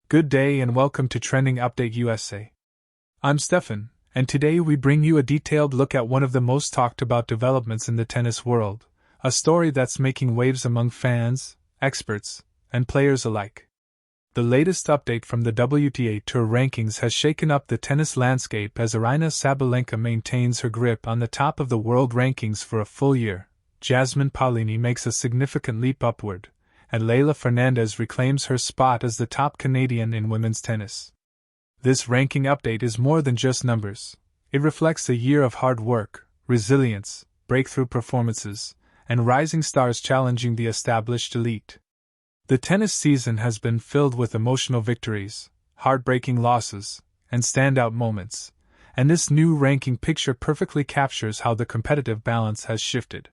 Good day and welcome to Trending Update USA. I'm Stefan, and today we bring you a detailed look at one of the most talked about developments in the tennis world, a story that's making waves among fans, experts, and players alike. The latest update from the WTA Tour rankings has shaken up the tennis landscape as Aryna Sabalenka maintains her grip on the top of the world rankings for a full year. Jasmine Paolini makes a significant leap upward, and Leylah Fernandez reclaims her spot as the top Canadian in women's tennis. This ranking update is more than just numbers. It reflects a year of hard work, resilience, breakthrough performances, and rising stars challenging the established elite. The tennis season has been filled with emotional victories, heartbreaking losses, and standout moments, and this new ranking picture perfectly captures how the competitive balance has shifted.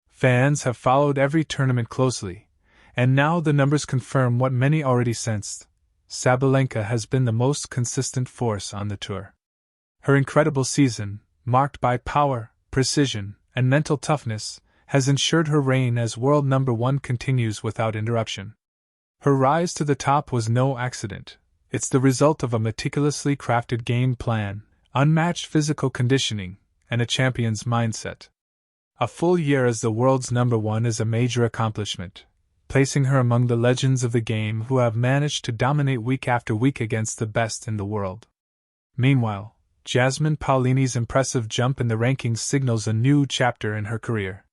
Fans have followed every tournament closely, and now the numbers confirm what many already sensed. Sabalenka has been the most consistent force on the tour. Her incredible season, marked by power, precision, and mental toughness, has ensured her reign as world number one continues without interruption. Her rise to the top was no accident. It's the result of a meticulously crafted game plan, unmatched physical conditioning, and a champion's mindset. A full year as the world's number one is a major accomplishment, placing her among the legends of the game who have managed to dominate week after week against the best in the world. Meanwhile, Jasmine Paolini's impressive jump in the rankings signals a new chapter in her career.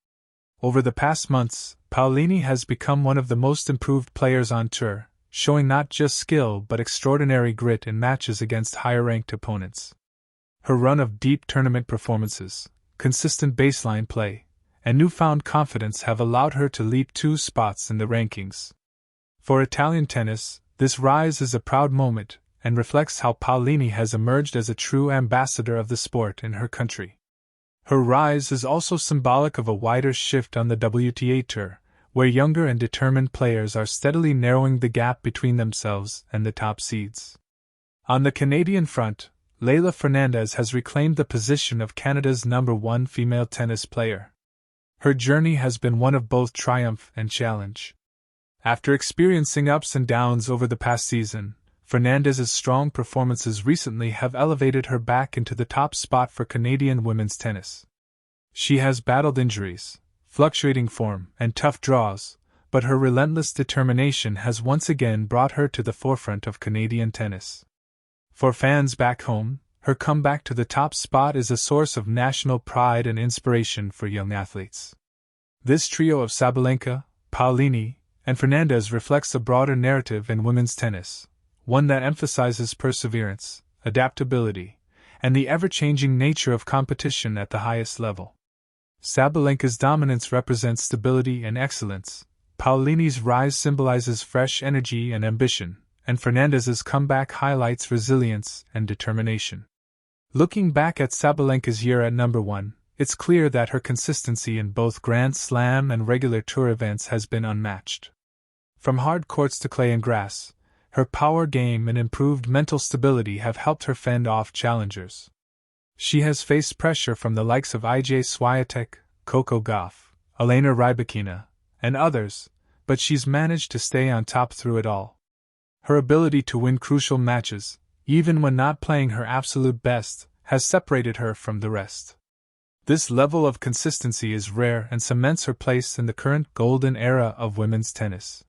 Over the past months, Paolini has become one of the most improved players on tour, showing not just skill but extraordinary grit in matches against higher-ranked opponents. Her run of deep tournament performances, consistent baseline play, and newfound confidence have allowed her to leap 2 spots in the rankings. For Italian tennis, this rise is a proud moment and reflects how Paolini has emerged as a true ambassador of the sport in her country. Her rise is also symbolic of a wider shift on the WTA Tour, where younger and determined players are steadily narrowing the gap between themselves and the top seeds. On the Canadian front, Leylah Fernandez has reclaimed the position of Canada's number one female tennis player. Her journey has been one of both triumph and challenge. After experiencing ups and downs over the past season, Fernandez's strong performances recently have elevated her back into the top spot for Canadian women's tennis. She has battled injuries, fluctuating form, and tough draws, but her relentless determination has once again brought her to the forefront of Canadian tennis. For fans back home, her comeback to the top spot is a source of national pride and inspiration for young athletes. This trio of Sabalenka, Paolini, and Fernandez reflects a broader narrative in women's tennis, one that emphasizes perseverance, adaptability, and the ever-changing nature of competition at the highest level. Sabalenka's dominance represents stability and excellence, Paolini's rise symbolizes fresh energy and ambition, and Fernandez's comeback highlights resilience and determination. Looking back at Sabalenka's year at number one, it's clear that her consistency in both Grand Slam and regular tour events has been unmatched. From hard courts to clay and grass, her power game and improved mental stability have helped her fend off challengers. She has faced pressure from the likes of Iga Swiatek, Coco Gauff, Elena Rybakina, and others, but she's managed to stay on top through it all. Her ability to win crucial matches, even when not playing her absolute best, has separated her from the rest. This level of consistency is rare and cements her place in the current golden era of women's tennis.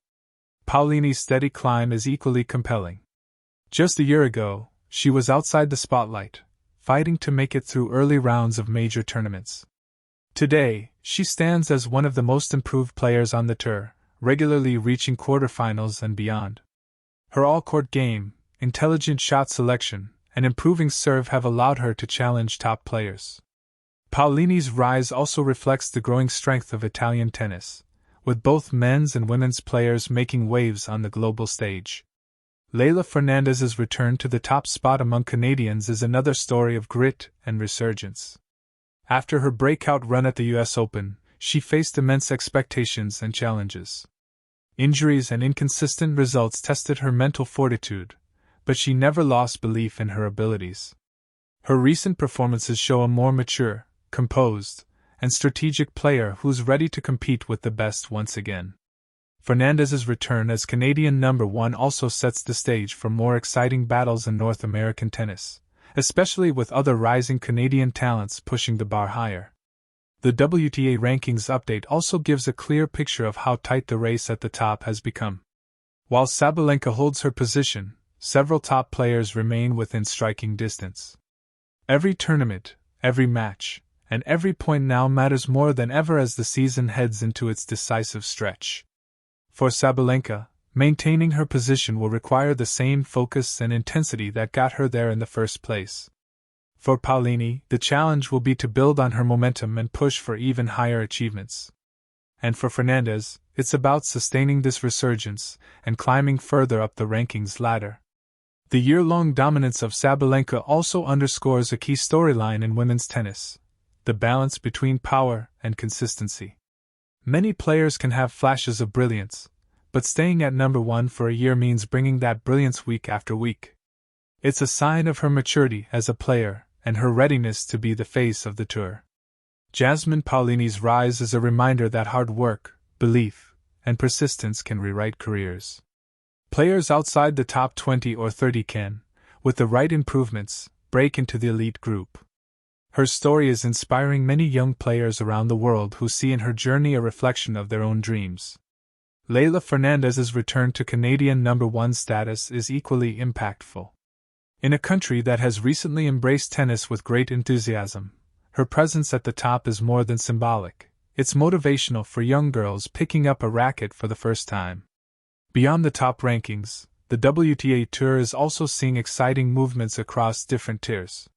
Paolini's steady climb is equally compelling. Just a year ago, she was outside the spotlight, fighting to make it through early rounds of major tournaments. Today, she stands as one of the most improved players on the tour, regularly reaching quarterfinals and beyond. Her all-court game, intelligent shot selection, and improving serve have allowed her to challenge top players. Paolini's rise also reflects the growing strength of Italian tennis, with both men's and women's players making waves on the global stage. Leylah Fernandez's return to the top spot among Canadians is another story of grit and resurgence. After her breakout run at the US Open, she faced immense expectations and challenges. Injuries and inconsistent results tested her mental fortitude, but she never lost belief in her abilities. Her recent performances show a more mature, composed, and strategic player who's ready to compete with the best once again. Fernandez's return as Canadian #1 also sets the stage for more exciting battles in North American tennis, especially with other rising Canadian talents pushing the bar higher. The WTA Rankings update also gives a clear picture of how tight the race at the top has become. While Sabalenka holds her position, several top players remain within striking distance. Every tournament, every match, and every point now matters more than ever as the season heads into its decisive stretch. For Sabalenka, maintaining her position will require the same focus and intensity that got her there in the first place. For Paolini, the challenge will be to build on her momentum and push for even higher achievements. And for Fernandez, it's about sustaining this resurgence and climbing further up the rankings ladder. The year-long dominance of Sabalenka also underscores a key storyline in women's tennis: the balance between power and consistency. Many players can have flashes of brilliance, but staying at #1 for a year means bringing that brilliance week after week. It's a sign of her maturity as a player and her readiness to be the face of the tour. Jasmine Paolini's rise is a reminder that hard work, belief, and persistence can rewrite careers. Players outside the top 20 or 30 can, with the right improvements, break into the elite group. Her story is inspiring many young players around the world who see in her journey a reflection of their own dreams. Leylah Fernandez's return to Canadian #1 status is equally impactful. In a country that has recently embraced tennis with great enthusiasm, her presence at the top is more than symbolic. It's motivational for young girls picking up a racket for the first time. Beyond the top rankings, the WTA Tour is also seeing exciting movements across different tiers.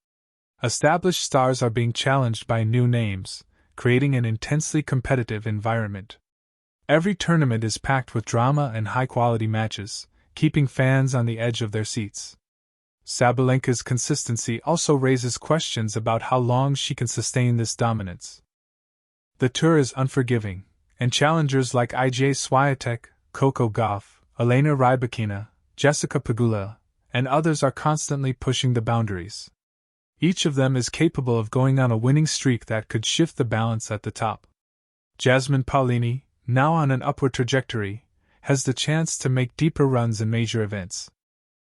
Established stars are being challenged by new names, creating an intensely competitive environment. Every tournament is packed with drama and high-quality matches, keeping fans on the edge of their seats. Sabalenka's consistency also raises questions about how long she can sustain this dominance. The tour is unforgiving, and challengers like Iga Swiatek, Coco Gauff, Elena Rybakina, Jessica Pegula, and others are constantly pushing the boundaries. Each of them is capable of going on a winning streak that could shift the balance at the top. Jasmine Paolini, now on an upward trajectory, has the chance to make deeper runs in major events.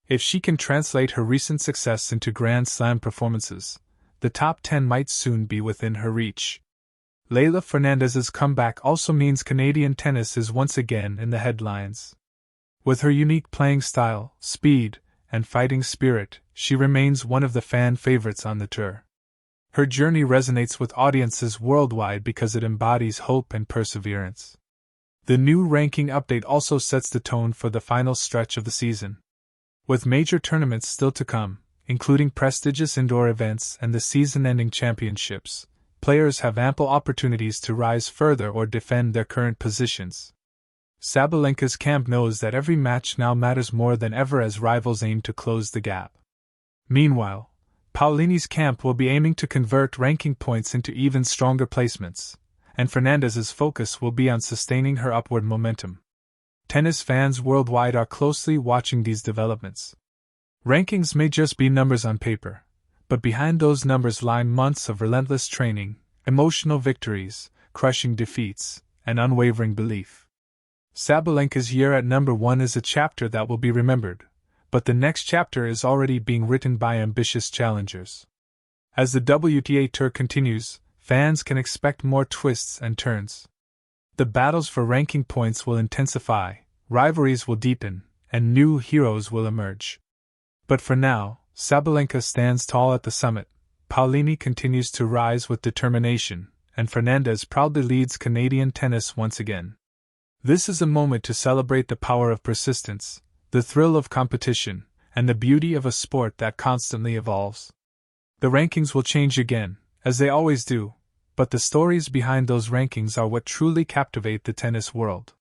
If she can translate her recent success into Grand Slam performances, the top 10 might soon be within her reach. Leylah Fernandez's comeback also means Canadian tennis is once again in the headlines. With her unique playing style, speed, and fighting spirit, she remains one of the fan favorites on the tour. Her journey resonates with audiences worldwide because it embodies hope and perseverance. The new ranking update also sets the tone for the final stretch of the season. With major tournaments still to come, including prestigious indoor events and the season-ending championships, players have ample opportunities to rise further or defend their current positions. Sabalenka's camp knows that every match now matters more than ever as rivals aim to close the gap. Meanwhile, Paolini's camp will be aiming to convert ranking points into even stronger placements, and Fernandez's focus will be on sustaining her upward momentum. Tennis fans worldwide are closely watching these developments. Rankings may just be numbers on paper, but behind those numbers lie months of relentless training, emotional victories, crushing defeats, and unwavering belief. Sabalenka's year at #1 is a chapter that will be remembered, but the next chapter is already being written by ambitious challengers. As the WTA Tour continues, fans can expect more twists and turns. The battles for ranking points will intensify, rivalries will deepen, and new heroes will emerge. But for now, Sabalenka stands tall at the summit, Paolini continues to rise with determination, and Fernandez proudly leads Canadian tennis once again. This is a moment to celebrate the power of persistence, the thrill of competition, and the beauty of a sport that constantly evolves. The rankings will change again, as they always do, but the stories behind those rankings are what truly captivate the tennis world.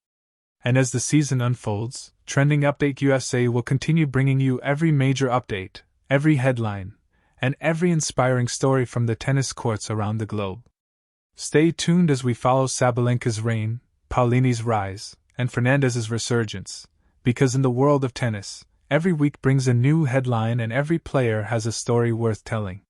And as the season unfolds, Trending Update USA will continue bringing you every major update, every headline, and every inspiring story from the tennis courts around the globe. Stay tuned as we follow Sabalenka's reign, Paolini's rise, and Fernandez's resurgence, because in the world of tennis, every week brings a new headline and every player has a story worth telling.